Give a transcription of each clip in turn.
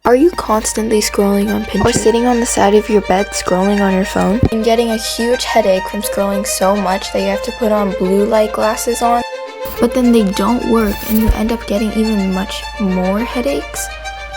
Are you constantly scrolling on Pinterest or sitting on the side of your bed scrolling on your phone and getting a huge headache from scrolling so much that you have to put on blue light glasses on, but then they don't work and you end up getting even much more headaches?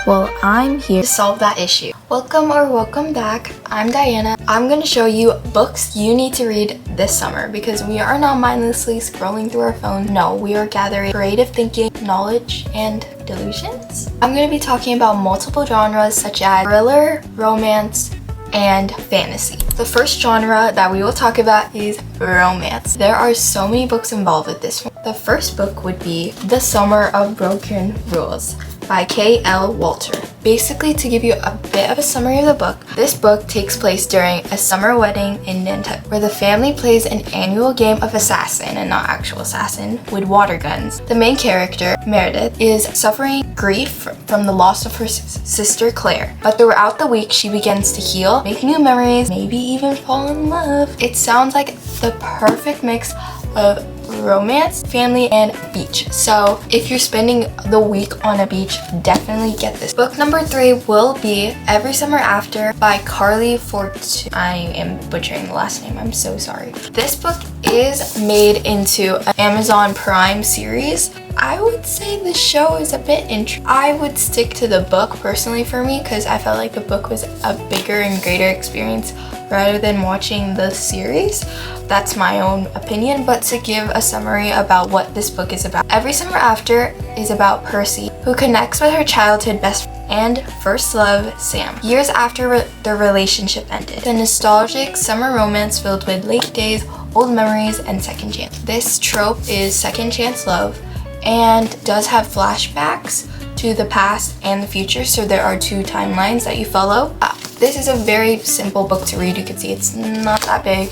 Well, I'm here to solve that issue. Welcome back. I'm Diana. I'm going to show you books you need to read this summer because we are not mindlessly scrolling through our phone. No, we are gathering creative thinking, knowledge, and delusions. I'm going to be talking about multiple genres such as thriller, romance, and fantasy. The first genre that we will talk about is romance. There are so many books involved with this one. The first book would be The Summer of Broken Rules by K.L. Walter. Basically, to give you a bit of a summary of the book, this book takes place during a summer wedding in Nantucket, where the family plays an annual game of assassin, and not actual assassin, with water guns. The main character, Meredith, is suffering grief from the loss of her sister Claire, but throughout the week she begins to heal, make new memories, maybe even fall in love. It sounds like the perfect mix of romance, family, and beach. So if you're spending the week on a beach, definitely get this. Book number 3 will be Every Summer After by Carly Fortune. I am butchering the last name, I'm so sorry. This book is made into an Amazon Prime series. I would say the show is a bit I would stick to the book personally for me because I felt like the book was a bigger and greater experience rather than watching the series. That's my own opinion, but to give a summary about what this book is about. Every Summer After is about Percy, who connects with her childhood best friend and first love, Sam, years after their relationship ended. The nostalgic summer romance filled with late days, old memories, and second chance. This trope is second chance love and does have flashbacks to the past and the future, so there are 2 timelines that you follow. This is a very simple book to read. You can see it's not that big,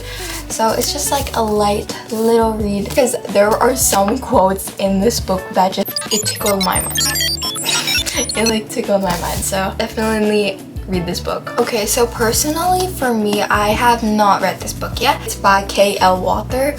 so it's just like a light little read because there are some quotes in this book that it tickled my mind. It tickled my mind, so definitely read this book. Okay, so personally for me, I have not read this book yet. It's by K.L. Walter.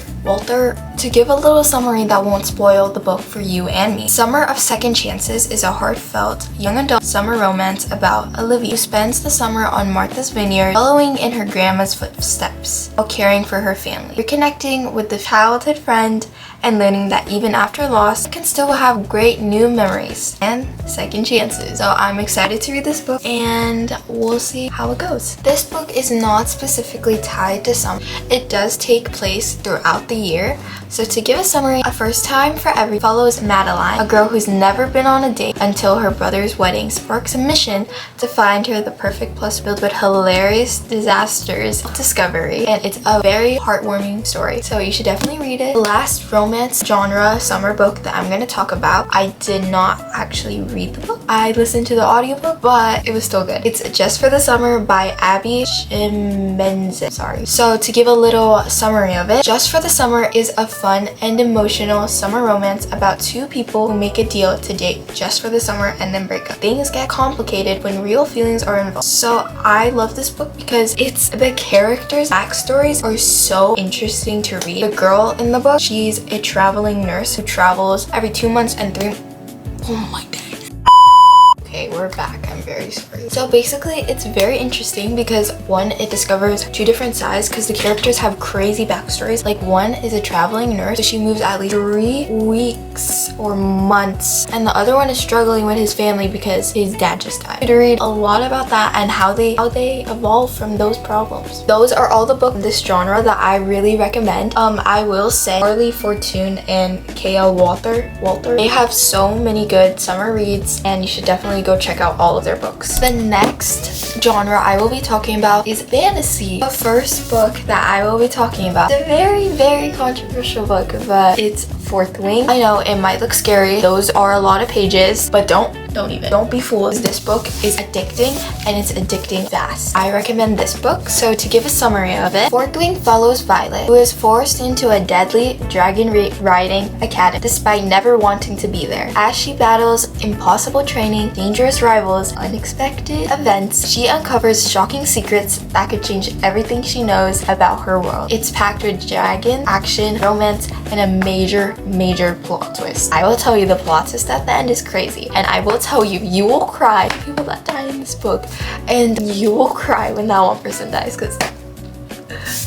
To give a little summary that won't spoil the book for you and me. Summer of Second Chances is a heartfelt young adult summer romance about Olivia, who spends the summer on Martha's Vineyard following in her grandma's footsteps while caring for her family. Reconnecting with the childhood friend and learning that even after loss, you can still have great new memories and second chances. So I'm excited to read this book and we'll see how it goes. This book is not specifically tied to summer. It does take place throughout the year. So to give a summary, A First Time for Every follows Madeline, a girl who's never been on a date until her brother's wedding sparks a mission to find her the perfect plus filled with hilarious disasters discovery, and it's a very heartwarming story, so you should definitely read it. The last romance genre summer book that I'm going to talk about, I did not actually read the book. I listened to the audiobook, but it was still good. It's Just for the Summer by Abby Shimenzen. Sorry. So to give a little summary of it, Just for the Summer is a fun and emotional summer romance about 2 people who make a deal to date just for the summer and then break up. Things get complicated when real feelings are involved. So I love this book because the characters' backstories are so interesting to read. The girl in the book, she's a traveling nurse who travels every 2 months and 3. Oh my days. Okay, we're back. I'm very sorry. So basically, it's very interesting because one, it discovers 2 different sides because the characters have crazy backstories. Like one is a traveling nurse, so she moves at least 3 weeks or months, and the other one is struggling with his family because his dad just died. To read a lot about that and how they evolve from those problems. Those are all the books in this genre that I really recommend. I will say Carly Fortune and K.L. Walter, they have so many good summer reads, and you should definitely go check out all of their books. The next genre I will be talking about is fantasy. The first book that I will be talking about, it's a very, very controversial book, but it's Fourth Wing. I know it might look scary. Those are a lot of pages, but don't be fooled. This book is addicting, and it's addicting fast. I recommend this book. So to give a summary of it, Fourth Wing follows Violet, who is forced into a deadly dragon riding academy despite never wanting to be there. As she battles impossible training, dangerous rivals, unexpected events, she uncovers shocking secrets that could change everything she knows about her world. It's packed with dragon, action, romance, and a major plot twist. I will tell you, the plot twist at the end is crazy, and I will tell you, you will cry. People that die in this book, and you will cry when that one person dies, because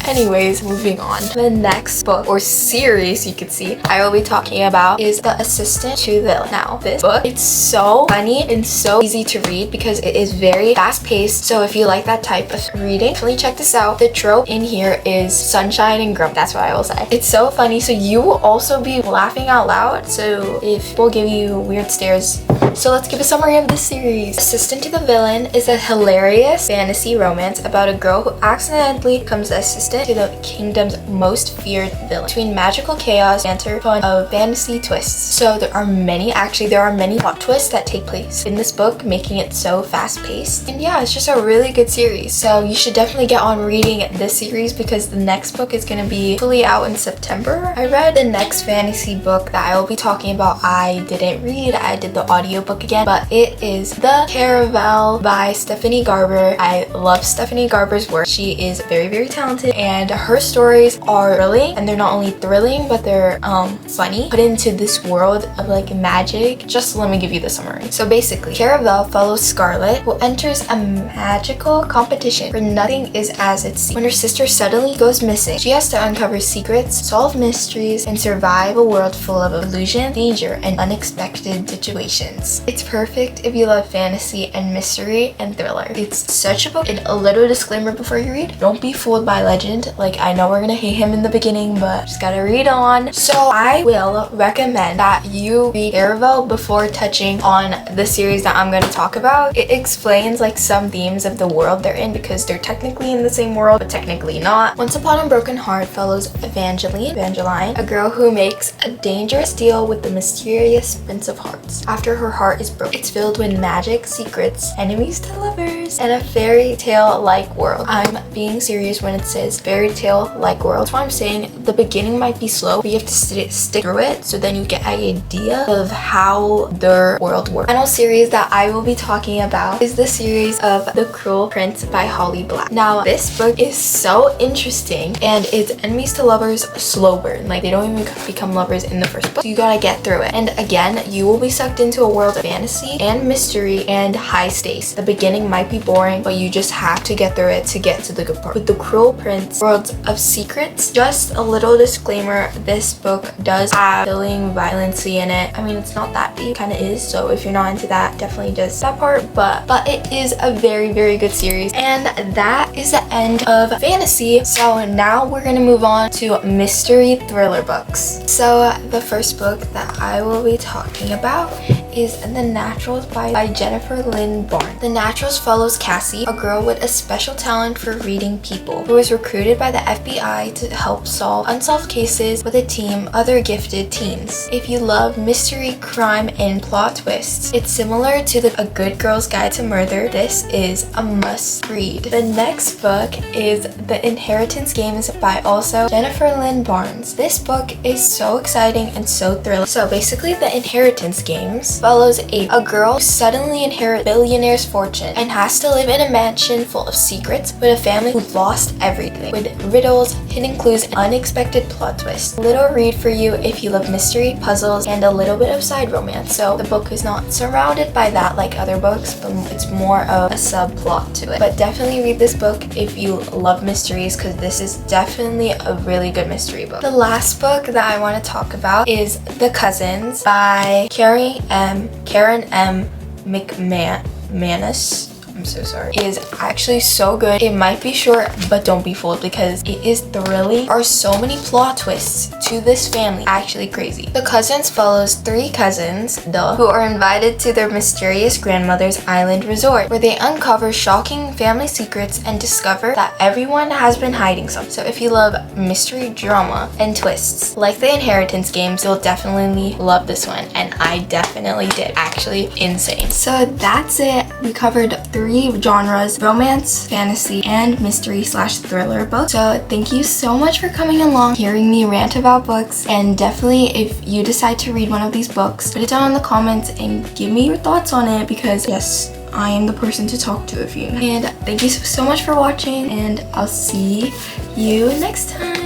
anyways, moving on. The next book or series you could see I will be talking about is The Assistant to the Villain. Now, this book, it's so funny and so easy to read because it is very fast-paced. So if you like that type of reading, definitely check this out. The trope in here is sunshine and grump. That's what I will say. It's so funny. So you will also be laughing out loud. So if we'll give you weird stares. So let's give a summary of this series. Assistant to the Villain is a hilarious fantasy romance about a girl who accidentally becomes the assistant to the kingdom's most feared villain. Between magical chaos, banter, fun of fantasy twists. So there are many plot twists that take place in this book, making it so fast-paced. And yeah, it's just a really good series. So you should definitely get on reading this series because the next book is going to be fully out in September. I read the next fantasy book that I will be talking about. I didn't read. I did the audiobook again, but it is The Caravel by Stephanie Garber. I love Stephanie Garber's work. She is very, very talented, and her stories are thrilling, and they're not only thrilling, but they're funny, put into this world of like magic. Just let me give you the summary. So basically, Caravel follows Scarlet, who enters a magical competition where nothing is as it seems. When her sister suddenly goes missing, she has to uncover secrets, solve mysteries, and survive a world full of illusion, danger, and unexpected situations. It's perfect if you love fantasy and mystery and thriller. It's such a book. And a little disclaimer before you read, don't be fooled by Legend. Like, I know we're gonna hate him in the beginning, but just gotta read on. So I will recommend that you read Caravel before touching on the series that I'm gonna talk about. It explains like some themes of the world they're in because they're technically in the same world, but technically not. Once Upon a Broken Heart follows Evangeline, a girl who makes a dangerous deal with the mysterious Prince of Hearts. After her heart is broken, it's filled with magic, secrets, enemies to lovers, and a fairy tale-like world. I'm being serious when it says fairy tale-like world. That's why I'm saying the beginning might be slow, but you have to stick through it so then you get an idea of how their world works. The final series that I will be talking about is the series of The Cruel Prince by Holly Black. Now, this book is so interesting, and it's enemies to lovers slow burn. Like, they don't even become lovers in the first book. So you gotta get through it. And again, you will be sucked into a world of fantasy and mystery and high stakes. The beginning might be boring, but you just have to get through it to get to the good part. With The Cruel Prince, Worlds of Secrets, just a little disclaimer, this book does have killing, violence in it. I mean, it's not that deep, kind of is, so if you're not into that, definitely just that part, but it is a very, very good series. And that is the end of fantasy. So now we're gonna move on to mystery thriller books. So the first book that I will be talking about is The Naturals by Jennifer Lynn Barnes. The Naturals follows Cassie, a girl with a special talent for reading people, who is recruited by the FBI to help solve unsolved cases with a team of other gifted teens. If you love mystery, crime, and plot twists, it's similar to A Good Girl's Guide to Murder. This is a must read. The next book is The Inheritance Games by also Jennifer Lynn Barnes. This book is so exciting and so thrilling. So basically, The Inheritance Games follows a girl who suddenly inherits a billionaire's fortune and has to live in a mansion full of secrets with a family who lost everything, with riddles, hidden clues, and unexpected plot twists. A little read for you if you love mystery, puzzles, and a little bit of side romance. So the book is not surrounded by that like other books, but it's more of a subplot to it. But definitely read this book if you love mysteries, because this is definitely a really good mystery book. The last book that I want to talk about is The Cousins by Karen M. McManus. I'm so sorry. It is actually so good. It might be short, but don't be fooled because it is thrilling. There are so many plot twists to this family. Actually crazy. The Cousins follows three cousins, who are invited to their mysterious grandmother's island resort, where they uncover shocking family secrets and discover that everyone has been hiding something. So if you love mystery, drama, and twists, like The Inheritance Games, you'll definitely love this one. And I definitely did. Actually insane. So that's it. We covered three genres: romance, fantasy, and mystery/thriller books. So thank you so much for coming along, hearing me rant about books, and definitely if you decide to read one of these books, put it down in the comments and give me your thoughts on it, because yes, I am the person to talk to of you. And thank you so much for watching, and I'll see you next time.